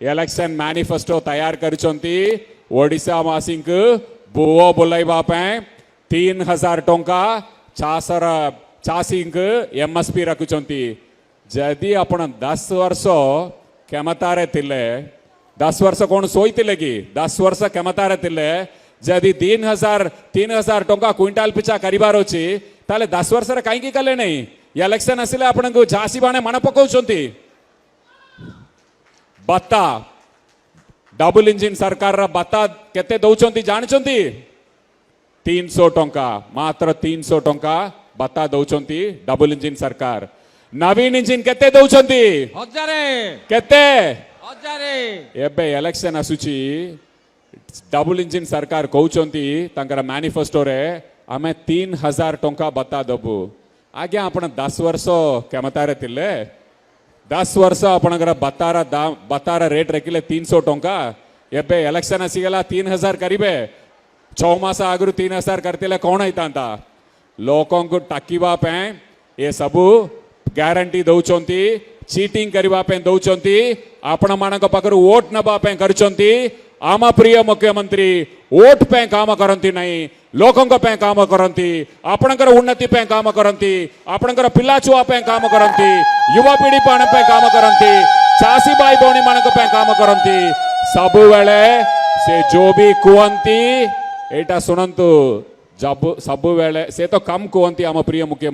election manifesto तैयार करचंती ओडिशा मासिंक बुओ बुलाइबा पे 3000 टंका चासर चासिंक एमएसपी रखुचंती जदि आपण 10 वर्ष क्षमतारे थिले 10 वर्ष कोन सोईतिले कि 10 वर्ष क्षमतारे थिले जदि 3000 टंका क्विंटाल पिछा करिबार अछि ताले 10 वर्ष रे काई की कले नै इलेक्शन आसिले आपण को झांसी बाणे मन पकाउचंती बत्ता डबल इंजिन सरकार बत्ता केते दौचंती जानचंती 300 टंका मात्र 300 टंका बत्ता दौचंती डबल इंजिन सरकार नवीन इंजिन केते दौचंती हजारे केते हजारे एबे इलेक्शन आसुची डबल इंजिन सरकार कहउचंती तांकर मैनिफेस्टो रे आमे 3000 टंका बत्ता दबु आज्ञा आपण 10 वर्ष क्षमतारे थिले 10 वर्ष आपणकर बत्तार रेट रखिले 300 टंका एबे इलेक्शन आसीगला 3000 करिबे 6 मास आगु 3000 करतिले कोन हैतांता लोकों को टाकीबा पे ए सबु ग्यारंटी दौचंती चीटिंग करबा पे दौचंती आपण मानक पाखर वोट नबा पे करचंती आम प्रिय मुख्यमंत्री वोट पे काम करंती नहीं लोकों पे काम करंती आपणकर उन्नति पे काम करंती आपणकर पिला छुआ पे काम करंती युवा पीढ़ी पे काम करंती चासी भाई भौणी मानक पे काम करंती सबु बेले से जो भी कुहंती एटा सुनंतु जब सबु बेले से तो कम कुहंती आम प्रिय मुख्यमंत्री